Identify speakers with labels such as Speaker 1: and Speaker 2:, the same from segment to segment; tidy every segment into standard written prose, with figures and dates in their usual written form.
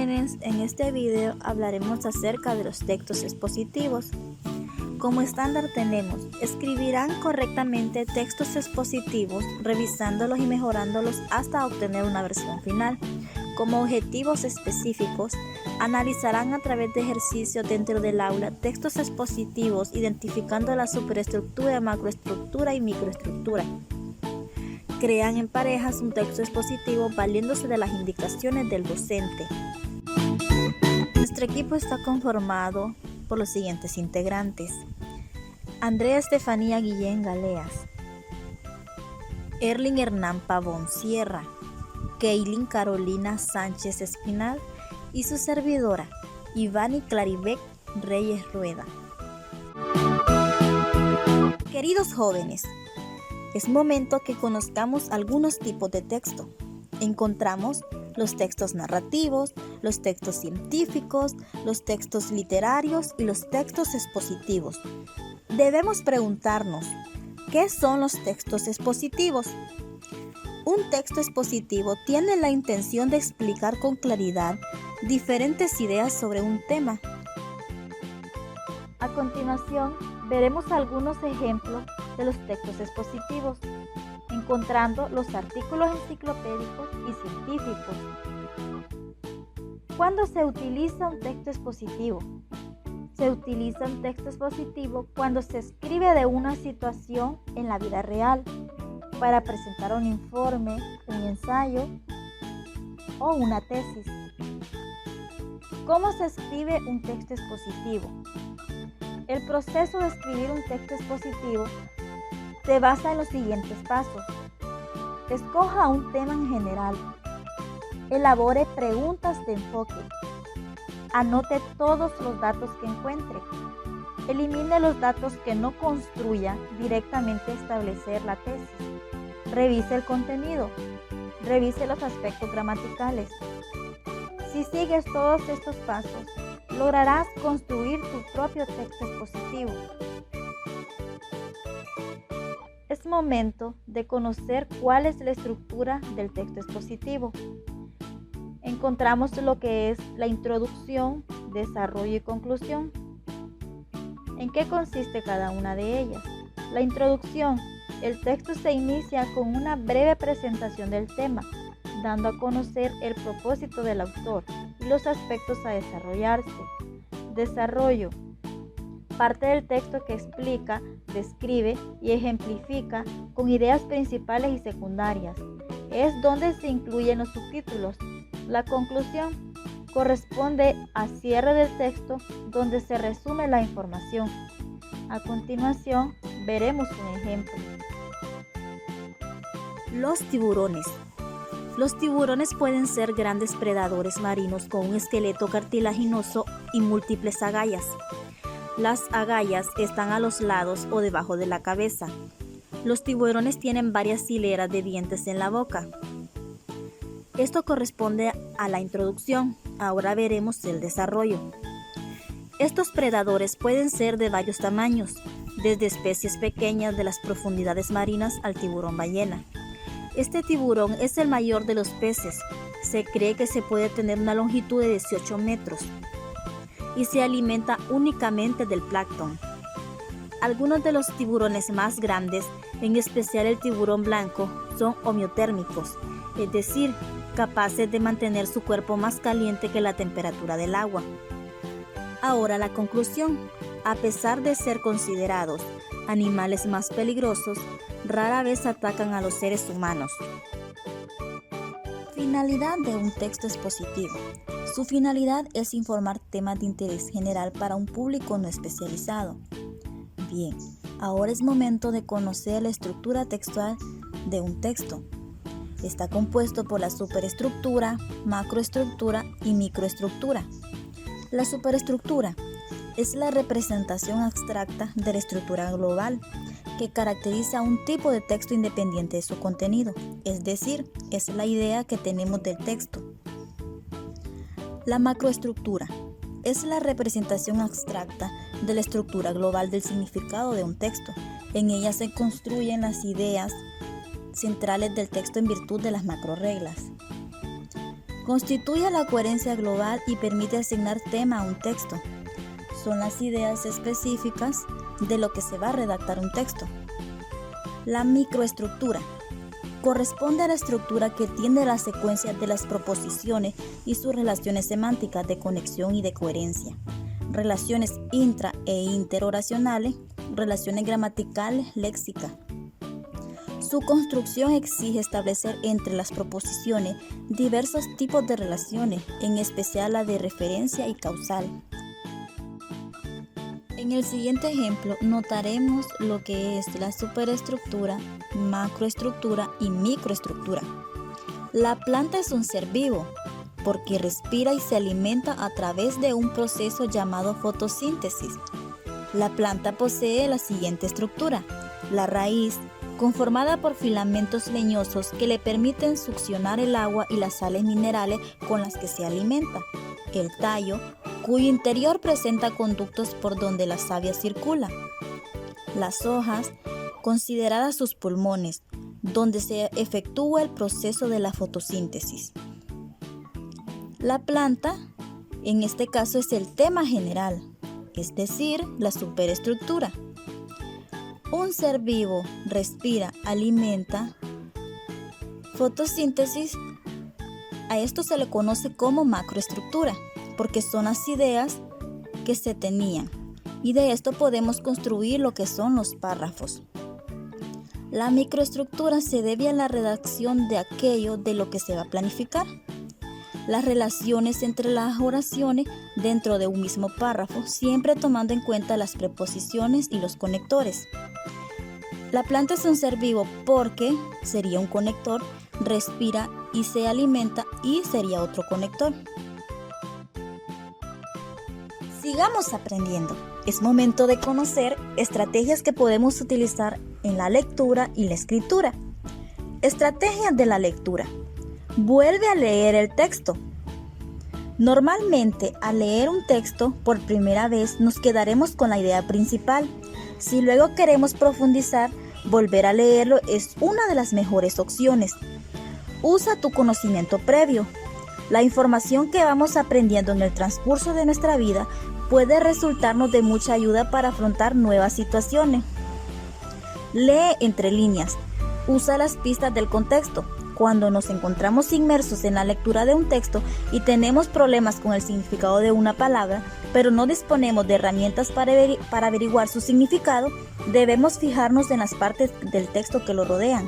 Speaker 1: jóvenes, en este video hablaremos acerca de los textos expositivos. Como estándar tenemos, escribirán correctamente textos expositivos, revisándolos y mejorándolos hasta obtener una versión final. Como objetivos específicos, analizarán a través de ejercicios dentro del aula textos expositivos, identificando la superestructura, macroestructura y microestructura. Crean en parejas un texto expositivo valiéndose de las indicaciones del docente. Nuestro equipo está conformado por los siguientes integrantes: Andrea Estefanía Guillén Galeas, Erling Hernán Pavón Sierra, Keilin Carolina Sánchez Espinal y su servidora, Ivani Claribet Reyes Rueda. Queridos jóvenes, es momento que conozcamos algunos tipos de texto. Encontramos los textos narrativos, los textos científicos, los textos literarios y los textos expositivos. Debemos preguntarnos, ¿qué son los textos expositivos? Un texto expositivo tiene la intención de explicar con claridad diferentes ideas sobre un tema. A continuación, veremos algunos ejemplos de los textos expositivos, encontrando los artículos enciclopédicos y científicos. ¿Cuándo se utiliza un texto expositivo? Se utiliza un texto expositivo cuando se escribe de una situación en la vida real, para presentar un informe, un ensayo o una tesis. ¿Cómo se escribe un texto expositivo? El proceso de escribir un texto expositivo se basa en los siguientes pasos. Escoja un tema en general. Elabore preguntas de enfoque. Anote todos los datos que encuentre. Elimine los datos que no construyan directamente establecer la tesis. Revise el contenido. Revise los aspectos gramaticales. Si sigues todos estos pasos, lograrás construir tu propio texto expositivo. Es momento de conocer cuál es la estructura del texto expositivo. Encontramos lo que es la introducción, desarrollo y conclusión. ¿En qué consiste cada una de ellas? La introducción. El texto se inicia con una breve presentación del tema, dando a conocer el propósito del autor y los aspectos a desarrollarse. Desarrollo. Parte del texto que explica, describe y ejemplifica con ideas principales y secundarias. Es donde se incluyen los subtítulos. La conclusión corresponde a cierre del texto, donde se resume la información. A continuación, veremos un ejemplo. Los tiburones. Los tiburones pueden ser grandes predadores marinos con un esqueleto cartilaginoso y múltiples agallas. Las agallas están a los lados o debajo de la cabeza. Los tiburones tienen varias hileras de dientes en la boca. Esto corresponde a la introducción. Ahora veremos el desarrollo. Estos predadores pueden ser de varios tamaños, desde especies pequeñas de las profundidades marinas al tiburón ballena. Este tiburón es el mayor de los peces. Se cree que se puede tener una longitud de 18 metros y se alimenta únicamente del plancton. Algunos de los tiburones más grandes, en especial el tiburón blanco, son homeotérmicos, es decir, capaces de mantener su cuerpo más caliente que la temperatura del agua. Ahora la conclusión. A pesar de ser considerados animales más peligrosos, rara vez atacan a los seres humanos. Finalidad de un texto expositivo. Su finalidad es informar temas de interés general para un público no especializado. Bien, ahora es momento de conocer la estructura textual de un texto. Está compuesto por la superestructura, macroestructura y microestructura. La superestructura es la representación abstracta de la estructura global que caracteriza a un tipo de texto independiente de su contenido, es decir, es la idea que tenemos del texto. La macroestructura es la representación abstracta de la estructura global del significado de un texto. En ella se construyen las ideas centrales del texto en virtud de las macrorreglas. Constituye la coherencia global y permite asignar tema a un texto. Son las ideas específicas de lo que se va a redactar un texto. La microestructura corresponde a la estructura que tiene la secuencia de las proposiciones y sus relaciones semánticas de conexión y de coherencia, relaciones intra e interoracionales, relaciones gramaticales, léxicas. Su construcción exige establecer entre las proposiciones diversos tipos de relaciones, en especial la de referencia y causal. En el siguiente ejemplo notaremos lo que es la superestructura, macroestructura y microestructura. La planta es un ser vivo porque respira y se alimenta a través de un proceso llamado fotosíntesis. La planta posee la siguiente estructura: la raíz, conformada por filamentos leñosos que le permiten succionar el agua y las sales minerales con las que se alimenta. El tallo, cuyo interior presenta conductos por donde la savia circula. Las hojas, consideradas sus pulmones, donde se efectúa el proceso de la fotosíntesis. La planta, en este caso, es el tema general, es decir, la superestructura. Un ser vivo respira, alimenta, fotosíntesis. A esto se le conoce como macroestructura, porque son las ideas que se tenían, y de esto podemos construir lo que son los párrafos. La microestructura se debe a la redacción de aquello de lo que se va a planificar. Las relaciones entre las oraciones dentro de un mismo párrafo, siempre tomando en cuenta las preposiciones y los conectores. La planta es un ser vivo porque sería un conector, respira y se alimenta y sería otro conector. Sigamos aprendiendo. Es momento de conocer estrategias que podemos utilizar en la lectura y la escritura. Estrategias de la lectura. Vuelve a leer el texto. Normalmente, al leer un texto por primera vez, nos quedaremos con la idea principal. Si luego queremos profundizar, volver a leerlo es una de las mejores opciones. Usa tu conocimiento previo. La información que vamos aprendiendo en el transcurso de nuestra vida puede resultarnos de mucha ayuda para afrontar nuevas situaciones. Lee entre líneas. Usa las pistas del contexto. Cuando nos encontramos inmersos en la lectura de un texto y tenemos problemas con el significado de una palabra, pero no disponemos de herramientas para averiguar su significado, debemos fijarnos en las partes del texto que lo rodean.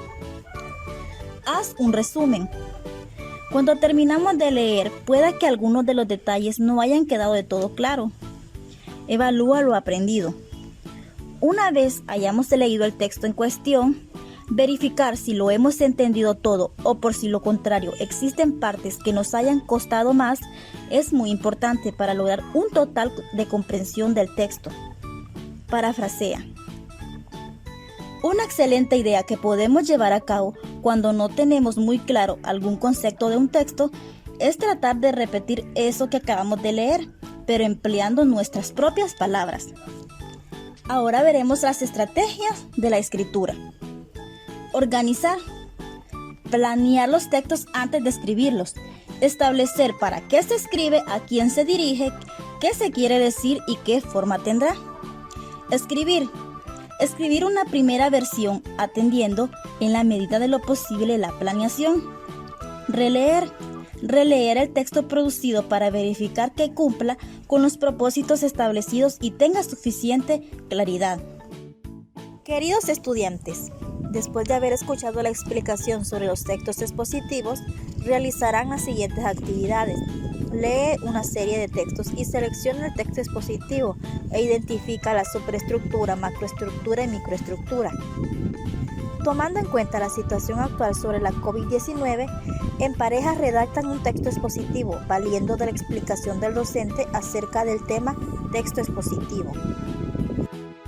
Speaker 1: Haz un resumen. Cuando terminamos de leer, pueda que algunos de los detalles no hayan quedado de todo claro. Evalúa lo aprendido. Una vez hayamos leído el texto en cuestión, verificar si lo hemos entendido todo o por si lo contrario existen partes que nos hayan costado más es muy importante para lograr un total de comprensión del texto. Parafrasea. Una excelente idea que podemos llevar a cabo cuando no tenemos muy claro algún concepto de un texto es tratar de repetir eso que acabamos de leer, pero empleando nuestras propias palabras. Ahora veremos las estrategias de la escritura. Organizar. Planear los textos antes de escribirlos. Establecer para qué se escribe, a quién se dirige, qué se quiere decir y qué forma tendrá. Escribir. Escribir una primera versión atendiendo en la medida de lo posible la planeación. Releer. Releer el texto producido para verificar que cumpla con los propósitos establecidos y tenga suficiente claridad. Queridos estudiantes, después de haber escuchado la explicación sobre los textos expositivos, realizarán las siguientes actividades. Lee una serie de textos y selecciona el texto expositivo e identifica la superestructura, macroestructura y microestructura. Tomando en cuenta la situación actual sobre la COVID-19, en parejas redactan un texto expositivo, valiendo de la explicación del docente acerca del tema texto expositivo.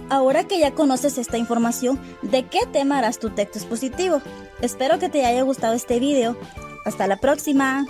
Speaker 1: Ahora que ya conoces esta información, ¿de qué tema harás tu texto expositivo? Espero que te haya gustado este video. ¡Hasta la próxima!